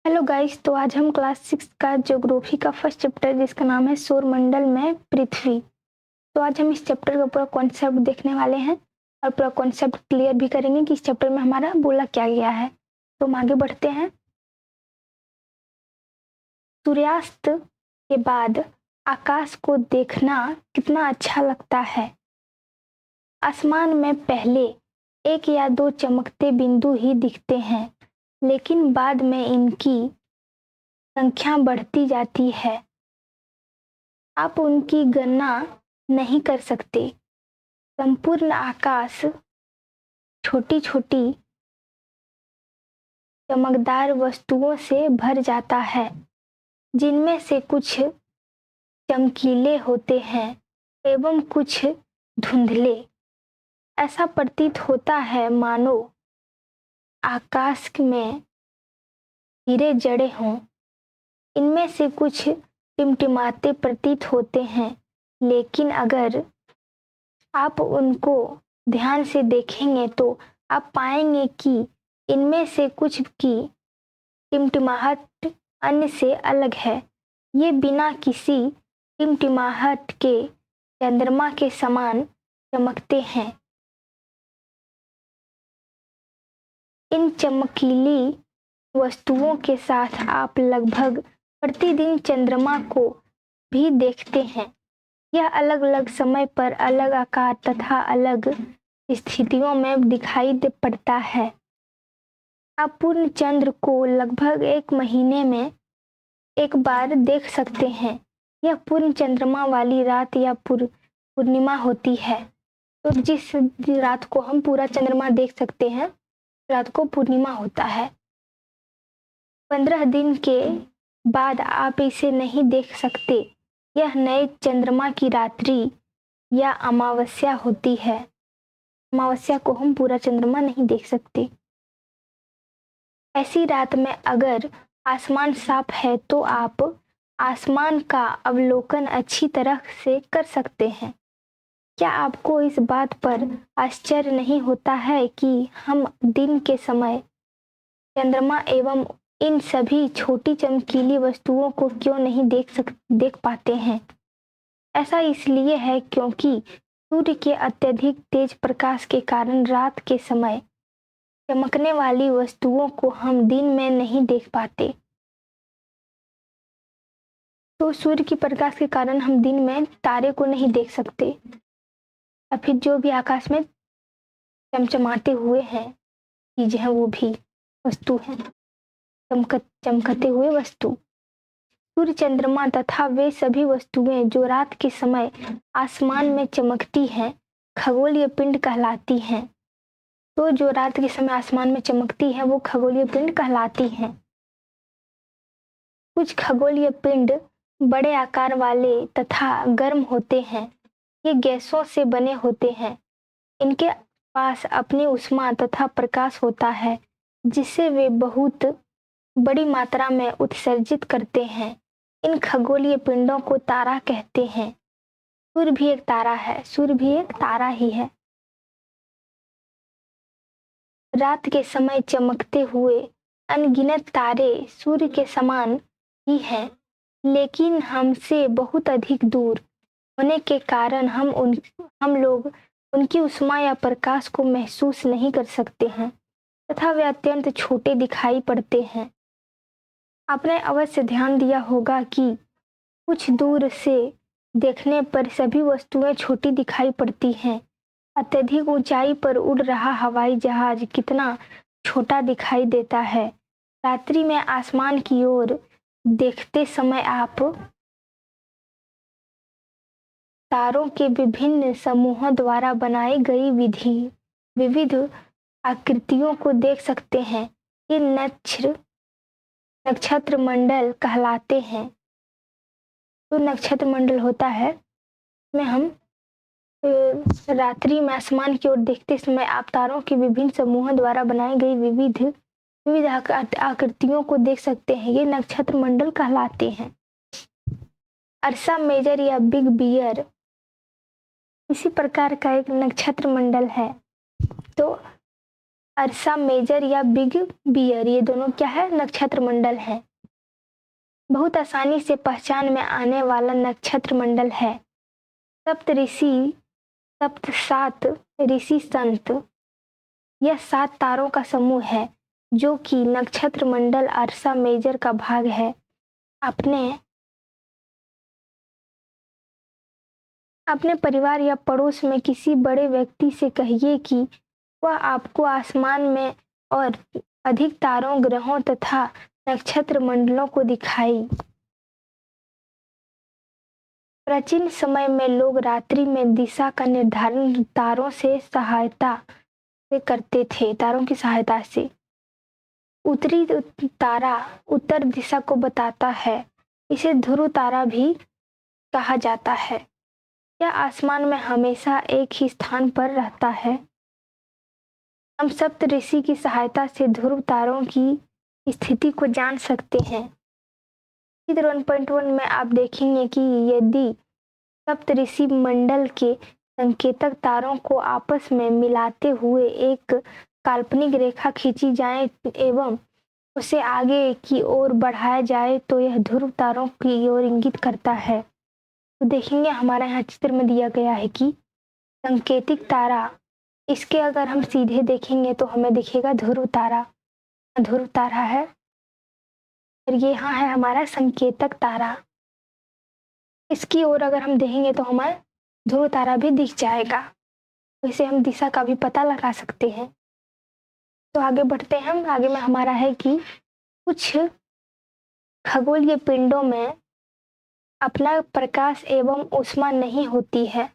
Hello guys. तो आज हम क्लास 6 का ज्योग्राफी का फर्स्ट चैप्टर जिसका नाम है सौरमंडल में पृथ्वी। तो आज हम इस चैप्टर का पूरा कॉन्सेप्ट देखने वाले हैं और पूरा कॉन्सेप्ट क्लियर भी करेंगे कि इस चैप्टर में हमारा बोला क्या गया है। तो हम आगे बढ़ते हैं। सूर्यास्त के बाद आकाश को देखना कितना अच्छा लगता है। आसमान में पहले एक या दो चमकते बिंदु ही दिखते हैं, लेकिन बाद में इनकी संख्या बढ़ती जाती है। आप उनकी गणना नहीं कर सकते। संपूर्ण आकाश छोटी छोटी चमकदार वस्तुओं से भर जाता है, जिनमें से कुछ चमकीले होते हैं एवं कुछ धुंधले। ऐसा प्रतीत होता है मानो आकाश में हीरे जड़े हों। इनमें से कुछ टिमटिमाते प्रतीत होते हैं, लेकिन अगर आप उनको ध्यान से देखेंगे तो आप पाएंगे कि इनमें से कुछ की टिमटिमाहट अन्य से अलग है। ये बिना किसी टिमटिमाहट के चंद्रमा के समान चमकते हैं। इन चमकीली वस्तुओं के साथ आप लगभग प्रतिदिन चंद्रमा को भी देखते हैं। यह अलग अलग समय पर अलग आकार तथा अलग स्थितियों में दिखाई पड़ता है। आप पूर्ण चंद्र को लगभग एक महीने में एक बार देख सकते हैं। यह पूर्ण चंद्रमा वाली रात या पूर्णिमा होती है। तो जिस रात को हम पूरा चंद्रमा देख सकते हैं, रात को पूर्णिमा होता है। 15 दिन के बाद आप इसे नहीं देख सकते। यह नए चंद्रमा की रात्रि या अमावस्या होती है। अमावस्या को हम पूरा चंद्रमा नहीं देख सकते। ऐसी रात में अगर आसमान साफ है तो आप आसमान का अवलोकन अच्छी तरह से कर सकते हैं। क्या आपको इस बात पर आश्चर्य नहीं होता है कि हम दिन के समय चंद्रमा एवं इन सभी छोटी चमकीली वस्तुओं को क्यों नहीं देख पाते हैं? ऐसा इसलिए है क्योंकि सूर्य के अत्यधिक तेज प्रकाश के कारण रात के समय चमकने वाली वस्तुओं को हम दिन में नहीं देख पाते। तो सूर्य की प्रकाश के कारण हम दिन में तारे को नहीं देख सकते या फिर जो भी आकाश में चमचमाते हुए हैं चीजें हैं, वो भी वस्तु हैं, चमकते हुए वस्तु। सूर्य, चंद्रमा तथा वे सभी वस्तुएं जो रात के समय आसमान में चमकती हैं, खगोलीय पिंड कहलाती हैं। तो जो रात के समय आसमान में चमकती है वो खगोलीय पिंड कहलाती हैं। कुछ खगोलीय पिंड बड़े आकार वाले तथा गर्म होते हैं। ये गैसों से बने होते हैं। इनके पास अपनी ऊष्मा तथा प्रकाश होता है, जिसे वे बहुत बड़ी मात्रा में उत्सर्जित करते हैं। इन खगोलीय पिंडों को तारा कहते हैं। सूर्य भी एक तारा है। सूर्य भी एक तारा ही है। रात के समय चमकते हुए अनगिनत तारे सूर्य के समान ही हैं, लेकिन हमसे बहुत अधिक दूर होने के कारण हम लोग उनकी ऊष्मा या प्रकाश को महसूस नहीं कर सकते हैं तथा वे अत्यंत छोटे दिखाई पड़ते हैं। आपने अवश्य ध्यान दिया होगा कि कुछ दूर से देखने पर सभी वस्तुएं छोटी दिखाई पड़ती हैं। अत्यधिक ऊंचाई पर उड़ रहा हवाई जहाज कितना छोटा दिखाई देता है। रात्रि में आसमान की ओर देखते समय आप तारों के विभिन्न समूहों द्वारा बनाई गई विविध आकृतियों को देख सकते हैं। ये नक्षत्र मंडल कहलाते हैं। तो नक्षत्र मंडल होता है में हम रात्रि में आसमान की ओर देखते समय आप तारों के विभिन्न समूहों द्वारा बनाई गई विविध आकृतियों को देख सकते हैं। ये नक्षत्र मंडल कहलाते हैं। अर्सा मेजर या बिग बियर इसी प्रकार का एक नक्षत्र मंडल है। तो अर्सा मेजर या बिग बियर, ये दोनों क्या है, नक्षत्र मंडल है। बहुत आसानी से पहचान में आने वाला नक्षत्र मंडल है। सप्त ऋषि, सप्त सात ऋषि संत, यह 7 तारों का समूह है जो कि नक्षत्र मंडल अर्सा मेजर का भाग है। अपने परिवार या पड़ोस में किसी बड़े व्यक्ति से कहिए कि वह आपको आसमान में और अधिक तारों, ग्रहों तथा नक्षत्र मंडलों को दिखाई। प्राचीन समय में लोग रात्रि में दिशा का निर्धारण तारों से सहायता से करते थे। तारों की सहायता से उत्तरी तारा उत्तर दिशा को बताता है। इसे ध्रुव तारा भी कहा जाता है। यह आसमान में हमेशा एक ही स्थान पर रहता है। हम सप्त ऋषि की सहायता से ध्रुव तारों की स्थिति को जान सकते हैं। चित्र 1.1 में आप देखेंगे कि यदि सप्त ऋषि मंडल के संकेतक तारों को आपस में मिलाते हुए एक काल्पनिक रेखा खींची जाए एवं उसे आगे की ओर बढ़ाया जाए तो यह ध्रुव तारों की ओर इंगित करता है। तो देखेंगे हमारा यहाँ चित्र में दिया गया है कि संकेतिक तारा, इसके अगर हम सीधे देखेंगे तो हमें दिखेगा ध्रुव तारा, ध्रुव तारा है, और ये यहाँ है हमारा संकेतक तारा। इसकी ओर अगर हम देखेंगे तो हमें ध्रुव तारा भी दिख जाएगा। तो इसे हम दिशा का भी पता लगा सकते हैं। तो आगे बढ़ते हैं हम। आगे में हमारा है कि कुछ खगोलीय पिंडों में अपना प्रकाश एवं ऊष्मा नहीं होती है।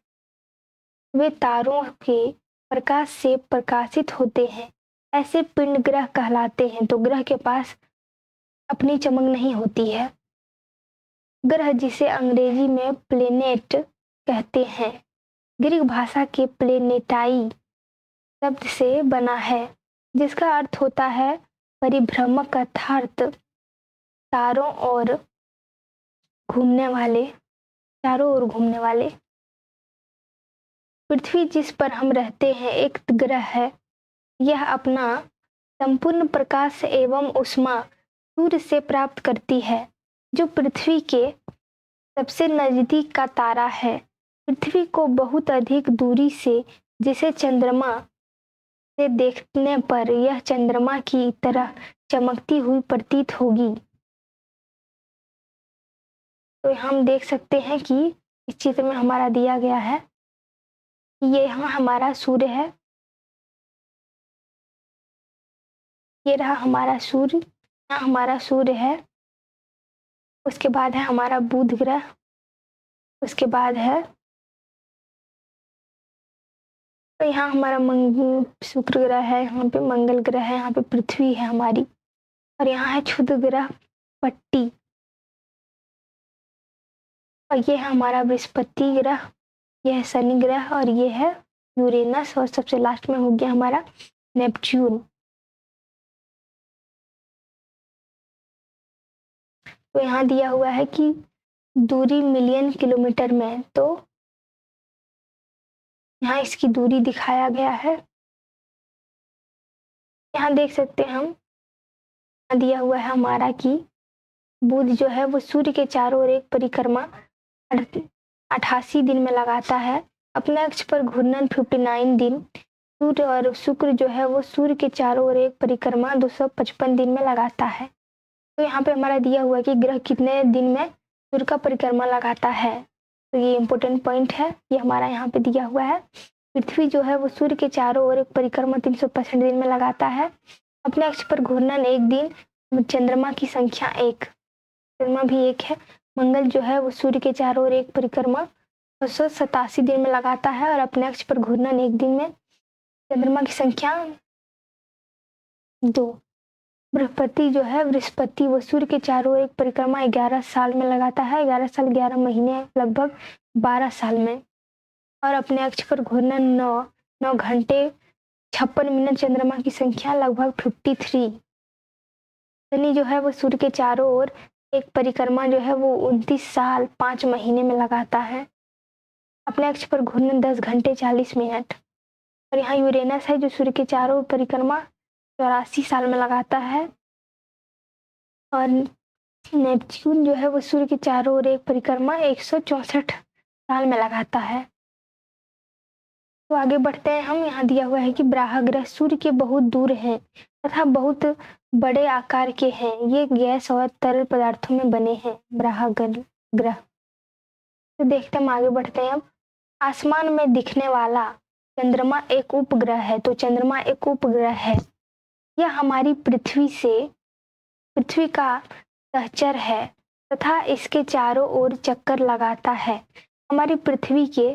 वे तारों के प्रकाश से प्रकाशित होते हैं। ऐसे पिंड ग्रह कहलाते हैं। तो ग्रह के पास अपनी चमक नहीं होती है। ग्रह, जिसे अंग्रेजी में प्लेनेट कहते हैं, ग्रीक भाषा के प्लेनेटाई शब्द से बना है, जिसका अर्थ होता है परिभ्रमक, अर्थात चारों ओर घूमने वाले। पृथ्वी, जिस पर हम रहते हैं, एक ग्रह है। यह अपना संपूर्ण प्रकाश एवं ऊष्मा सूर्य से प्राप्त करती है, जो पृथ्वी के सबसे नजदीक का तारा है। पृथ्वी को बहुत अधिक दूरी से, जिसे चंद्रमा से देखने पर यह चंद्रमा की तरह चमकती हुई प्रतीत होगी। तो हम देख सकते हैं कि इस चित्र में हमारा दिया गया है कि ये यहाँ हमारा सूर्य है, ये रहा हमारा सूर्य, यहाँ हमारा सूर्य है। उसके बाद है हमारा बुध ग्रह, उसके बाद है तो यहाँ हमारा शुक्र ग्रह है, यहाँ पे मंगल ग्रह है, यहाँ पे पृथ्वी है हमारी, और यहाँ है क्षुद्र ग्रह पट्टी, और ये है हमारा बृहस्पति ग्रह, यह है शनि ग्रह, और ये है यूरेनस, और सबसे लास्ट में हो गया हमारा नेपच्यून। तो यहाँ दिया हुआ है कि दूरी मिलियन किलोमीटर में, तो यहाँ इसकी दूरी दिखाया गया है। यहाँ देख सकते हैं हम, यहाँ दिया हुआ है हमारा कि बुध जो है वो सूर्य के चारों ओर एक परिक्रमा 88 दिन में लगाता है। अपने अक्ष पर घूर्णन 59 दिन। सूर्य और शुक्र जो है वो सूर्य के चारों ओर एक परिक्रमा 255 दिन में लगाता है। तो यहाँ पे हमारा दिया हुआ है कि ग्रह कितने दिन में सूर्य का परिक्रमा लगाता है। तो ये इम्पोर्टेंट पॉइंट है, ये हमारा यहाँ पे दिया हुआ है। पृथ्वी जो है वो सूर्य के चारों ओर एक परिक्रमा 365 दिन में लगाता है। अपने अक्ष पर घूर्णन 1 दिन। चंद्रमा की संख्या 1, चंद्रमा भी 1 है। मंगल जो है वो सूर्य के चारों ओर एक परिक्रमा 287 दिन में लगाता है, और अपने अक्ष पर घूर्णन 1 दिन में। चंद्रमा की संख्या 2। बृहस्पति जो है, बृहस्पति वो सूर्य के चारों ओर एक परिक्रमा 11 साल में लगाता है, 11 साल 11 महीने, लगभग 12 साल में, और अपने अक्ष पर घूर्णन 9 घंटे 56 मिनट। चंद्रमा की संख्या लगभग 53। शनि जो है वो सूर्य के चारों ओर एक परिक्रमा जो है वो 29 साल 5 महीने में लगाता है। अपने अक्ष पर घूर्णन 10 घंटे 40 मिनट। और यहाँ यूरेनस है जो सूर्य के चारों ओर परिक्रमा साल में लगाता है। और नेपच्यून जो है वो सूर्य के चारों ओर एक परिक्रमा 164 साल में लगाता है। तो आगे बढ़ते हैं हम। यहाँ दिया हुआ है कि ब्राह ग्रह सूर्य के बहुत दूर हैं तथा बहुत बड़े आकार के हैं। ये गैस और तरल पदार्थों में बने हैं ब्राह ग्रह। तो देखते हम आगे बढ़ते हैं अब। आसमान में दिखने वाला चंद्रमा एक उपग्रह है। तो चंद्रमा एक उपग्रह है। यह हमारी पृथ्वी का सहचर है तथा इसके चारों ओर चक्कर लगाता है। हमारी पृथ्वी के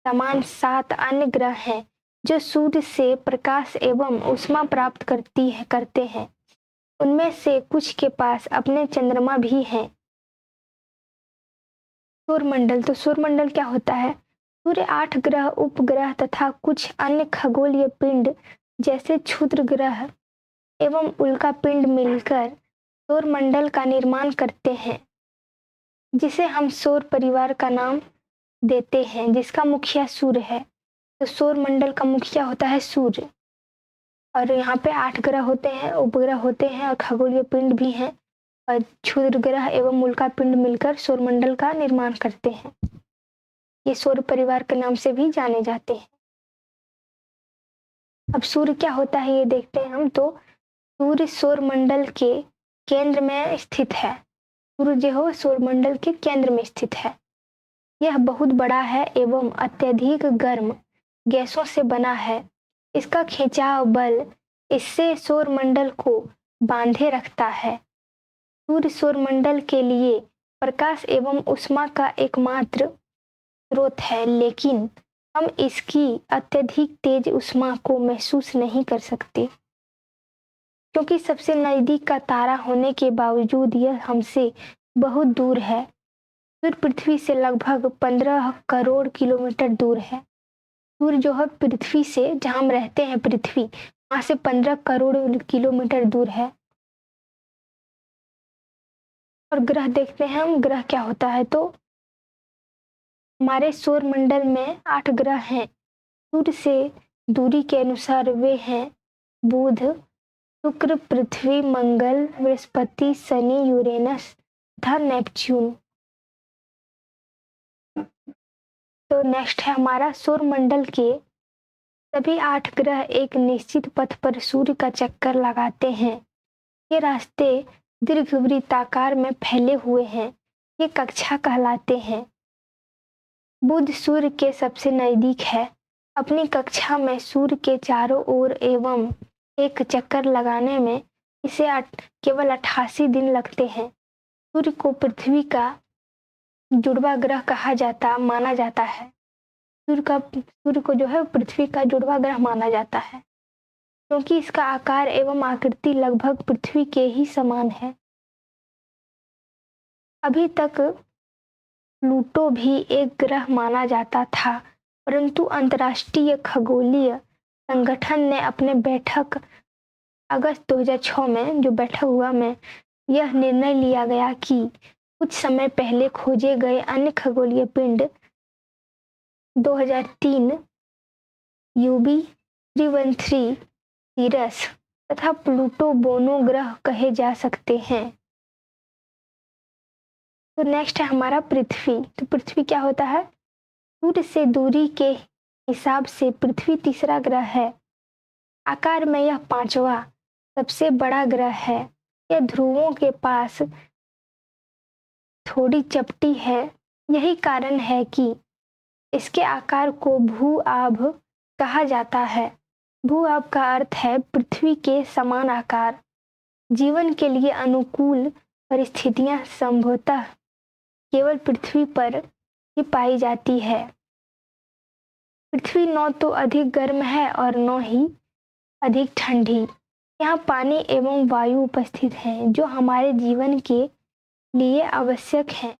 समान 7 अन्य ग्रह हैं जो सूर्य से प्रकाश एवं ऊष्मा प्राप्त करते हैं। उनमें से कुछ के पास अपने चंद्रमा भी हैं। सौरमंडल। तो सौरमंडल क्या होता है? सूर्य 8 ग्रह, उपग्रह तथा कुछ अन्य खगोलीय पिंड जैसे क्षुद्र ग्रह एवं उल्का पिंड मिलकर सौरमंडल का निर्माण करते हैं, जिसे हम सौर परिवार का नाम देते हैं, जिसका मुखिया सूर्य है। तो सौरमंडल का मुखिया होता है सूर्य। और यहाँ पे 8 ग्रह होते हैं, उपग्रह होते हैं और खगोलीय पिंड भी हैं और क्षुद्र ग्रह एवं उल्का पिंड मिलकर सौरमंडल का निर्माण करते हैं। ये सौर परिवार के नाम से भी जाने जाते हैं। अब सूर्य क्या होता है ये देखते हैं हम। तो सूर्य सौरमंडल के केंद्र में स्थित है। सूर्य जो है सौरमंडल के केंद्र में स्थित है। यह बहुत बड़ा है एवं अत्यधिक गर्म गैसों से बना है। इसका खिंचाव बल इससे सौरमंडल को बांधे रखता है। सूर्य सौरमंडल के लिए प्रकाश एवं ऊष्मा का एकमात्र स्रोत है, लेकिन हम इसकी अत्यधिक तेज ऊष्मा को महसूस नहीं कर सकते, क्योंकि सबसे नजदीक का तारा होने के बावजूद यह हमसे बहुत दूर है। सूर्य पृथ्वी से लगभग 15 करोड़ किलोमीटर दूर है। सूर्य जो है पृथ्वी से, जहां हम रहते हैं पृथ्वी, वहां से 15 करोड़ किलोमीटर दूर है। और ग्रह देखते हैं हम, ग्रह क्या होता है। तो हमारे सौर मंडल में 8 ग्रह हैं। सूर्य से दूरी के अनुसार वे हैं बुध, शुक्र, पृथ्वी, मंगल, बृहस्पति, शनि, यूरेनस तथा नेपच्यून। तो नेक्स्ट है हमारा सौर मंडल के सभी 8 ग्रह एक निश्चित पथ पर सूर्य का चक्कर लगाते हैं। ये रास्ते दीर्घवृत्ताकार में फैले हुए हैं। ये कक्षा कहलाते हैं। बुध सूर्य के सबसे नजदीक है। अपनी कक्षा में सूर्य के चारों ओर एवं एक चक्कर लगाने में इसे केवल 88 दिन लगते हैं। सूर्य को पृथ्वी का जुड़वा ग्रह माना जाता है। सूर्य को जो है पृथ्वी का जुड़वा ग्रह माना जाता है, क्योंकि इसका आकार एवं आकृति लगभग पृथ्वी के ही समान है। अभी तक प्लूटो भी एक ग्रह माना जाता था, परंतु अंतर्राष्ट्रीय खगोलीय संगठन ने अपने बैठक अगस्त 2006 में जो बैठक हुआ में यह निर्णय लिया गया कि कुछ समय पहले खोजे गए अन्य खगोलीय पिंड 2003 यूबी 313 सीरस तथा प्लूटो बोनो ग्रह कहे जा सकते हैं। तो नेक्स्ट है हमारा पृथ्वी। तो पृथ्वी क्या होता है? सूर्य से दूरी के हिसाब से पृथ्वी तीसरा ग्रह है। आकार में यह 5वां सबसे बड़ा ग्रह है। यह ध्रुवों के पास थोड़ी चपटी है। यही कारण है कि इसके आकार को भू-आभ कहा जाता है। भू-आभ का अर्थ है पृथ्वी के समान आकार। जीवन के लिए अनुकूल परिस्थितियां संभवतः केवल पृथ्वी पर ही पाई जाती है। पृथ्वी न तो अधिक गर्म है और न ही अधिक ठंडी। यहाँ पानी एवं वायु उपस्थित हैं, जो हमारे जीवन के लिए आवश्यक हैं।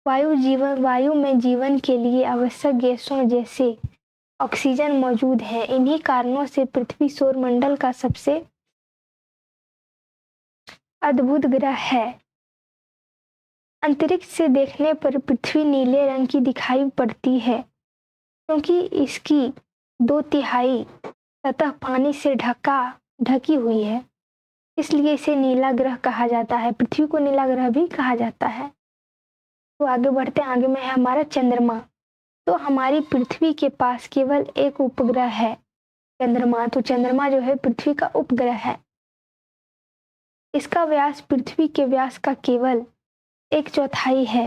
वायु में जीवन के लिए आवश्यक गैसों जैसे ऑक्सीजन मौजूद है। इन्हीं कारणों से पृथ्वी सौरमंडल का सबसे अद्भुत ग्रह है। अंतरिक्ष से देखने पर पृथ्वी नीले रंग की दिखाई पड़ती है, क्योंकि इसकी 2/3 सतह पानी से ढका ढकी हुई है, इसलिए इसे नीला ग्रह कहा जाता है। पृथ्वी को नीला ग्रह भी कहा जाता है। तो आगे बढ़ते हैं, आगे में है हमारा चंद्रमा। तो हमारी पृथ्वी के पास केवल एक उपग्रह है, चंद्रमा। तो चंद्रमा जो है पृथ्वी का उपग्रह है। इसका व्यास पृथ्वी के व्यास का केवल 1/4 है।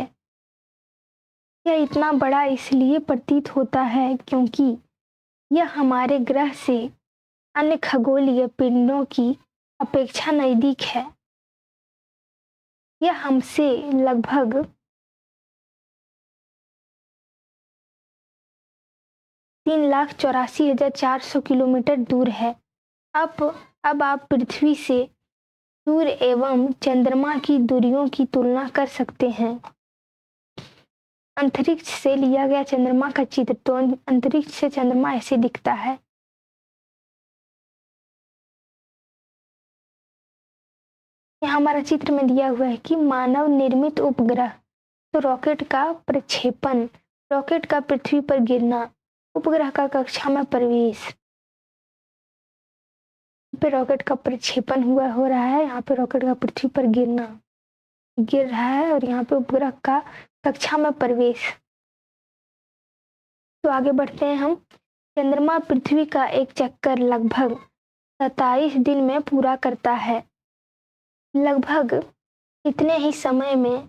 यह इतना बड़ा इसलिए प्रतीत होता है क्योंकि यह हमारे ग्रह से अन्य खगोलीय पिंडों की अपेक्षा नजदीक है। यह हमसे लगभग 3,84,400 किलोमीटर दूर है। अब आप पृथ्वी से सूर्य एवं चंद्रमा की दूरियों की तुलना कर सकते हैं। अंतरिक्ष से लिया गया चंद्रमा का चित्र। तो अंतरिक्ष से चंद्रमा ऐसे दिखता है। यहाँ हमारा चित्र में दिया हुआ है कि मानव निर्मित उपग्रह। तो रॉकेट का प्रक्षेपण, रॉकेट का पृथ्वी पर गिरना, उपग्रह का कक्षा में प्रवेश। पे रॉकेट का प्रक्षेपण हो रहा है, यहाँ पे रॉकेट का पृथ्वी पर गिर रहा है, और यहाँ पे उपग्रह का कक्षा में प्रवेश। तो आगे बढ़ते हैं हम। चंद्रमा पृथ्वी का एक चक्कर लगभग 27 दिन में पूरा करता है। लगभग इतने ही समय में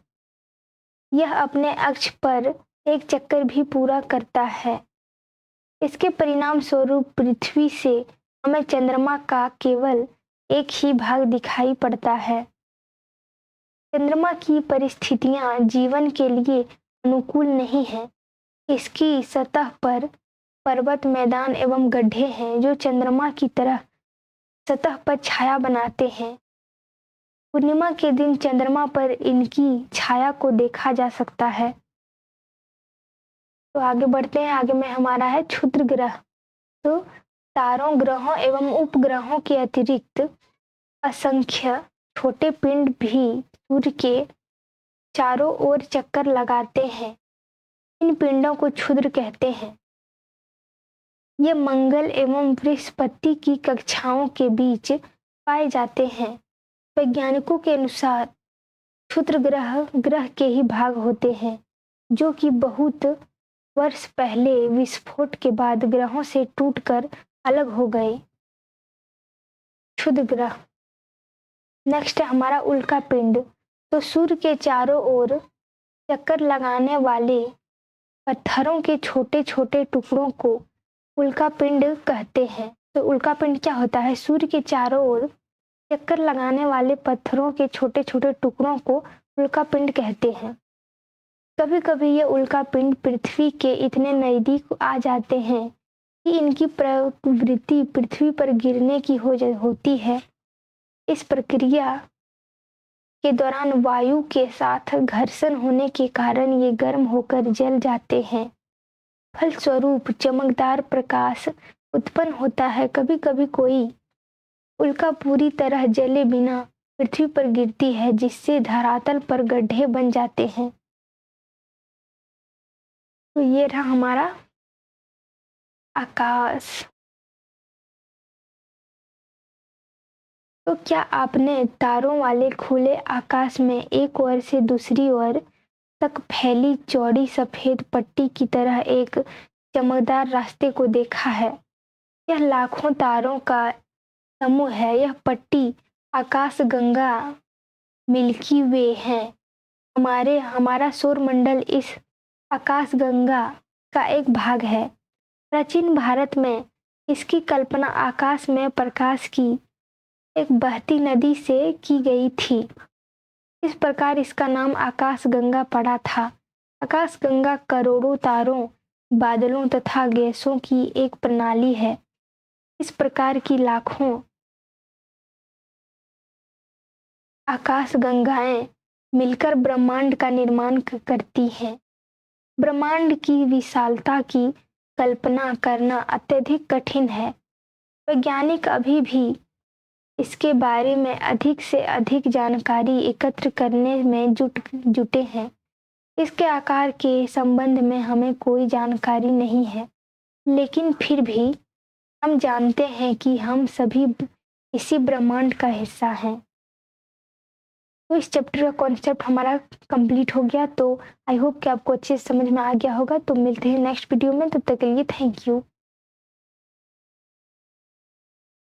यह अपने अक्ष पर एक चक्कर भी पूरा करता है। इसके परिणाम स्वरूप पृथ्वी से हमें चंद्रमा का केवल एक ही भाग दिखाई पड़ता है। चंद्रमा की परिस्थितियां जीवन के लिए अनुकूल नहीं है। इसकी सतह पर पर्वत, मैदान एवं गड्ढे हैं जो चंद्रमा की तरह सतह पर छाया बनाते हैं। पूर्णिमा के दिन चंद्रमा पर इनकी छाया को देखा जा सकता है। तो आगे बढ़ते हैं, आगे में हमारा है क्षुद्र ग्रह। तो तारों, ग्रहों एवं उपग्रहों के अतिरिक्त असंख्य छोटे पिंड भी सूर्य के चारों ओर चक्कर लगाते हैं। इन पिंडों को क्षुद्र कहते हैं। ये मंगल एवं बृहस्पति की कक्षाओं के बीच पाए जाते हैं। वैज्ञानिकों के अनुसार क्षुद्र ग्रह के ही भाग होते हैं जो कि बहुत वर्ष पहले विस्फोट के बाद ग्रहों से टूटकर अलग हो गए। क्षुद्र ग्रह। नेक्स्ट है हमारा उल्का पिंड। तो सूर्य के चारों ओर चक्कर लगाने वाले पत्थरों के छोटे छोटे टुकड़ों को उल्का पिंड कहते हैं। तो उल्का पिंड क्या होता है? सूर्य के चारों ओर चक्कर लगाने वाले पत्थरों के छोटे छोटे टुकड़ों को उल्का पिंड कहते हैं। कभी कभी ये उल्का पिंड पृथ्वी के इतने नजदीक आ जाते हैं कि इनकी प्रवृत्ति पृथ्वी पर गिरने की होती है। इस प्रक्रिया के दौरान वायु के साथ घर्षण होने के कारण ये गर्म होकर जल जाते हैं। फलस्वरूप चमकदार प्रकाश उत्पन्न होता है। कभी कभी कोई उल्का पूरी तरह जले बिना पृथ्वी पर गिरती है जिससे धरातल पर गड्ढे बन जाते हैं। तो ये रहा हमारा आकाश। तो क्या आपने तारों वाले खुले आकाश में एक ओर से दूसरी ओर तक फैली चौड़ी सफेद पट्टी की तरह एक चमकदार रास्ते को देखा है? यह लाखों तारों का समूह है। यह पट्टी आकाश गंगा मिल्की वे है। हमारा सौरमंडल इस आकाश गंगा का एक भाग है। प्राचीन भारत में इसकी कल्पना आकाश में प्रकाश की एक बहती नदी से की गई थी। इस प्रकार इसका नाम आकाश गंगा पड़ा था। आकाश गंगा करोड़ों तारों, बादलों तथा गैसों की एक प्रणाली है। इस प्रकार की लाखों आकाश गंगाएं मिलकर ब्रह्मांड का निर्माण करती हैं। ब्रह्मांड की विशालता की कल्पना करना अत्यधिक कठिन है। वैज्ञानिक अभी भी इसके बारे में अधिक से अधिक जानकारी एकत्र करने में जुटे हैं। इसके आकार के संबंध में हमें कोई जानकारी नहीं है, लेकिन फिर भी हम जानते हैं कि हम सभी इसी ब्रह्मांड का हिस्सा हैं। तो इस चैप्टर का कॉन्सेप्ट हमारा कंप्लीट हो गया। तो आई होप कि आपको अच्छे से समझ में आ गया होगा। तो मिलते हैं नेक्स्ट वीडियो में, तब तक के लिए थैंक यू।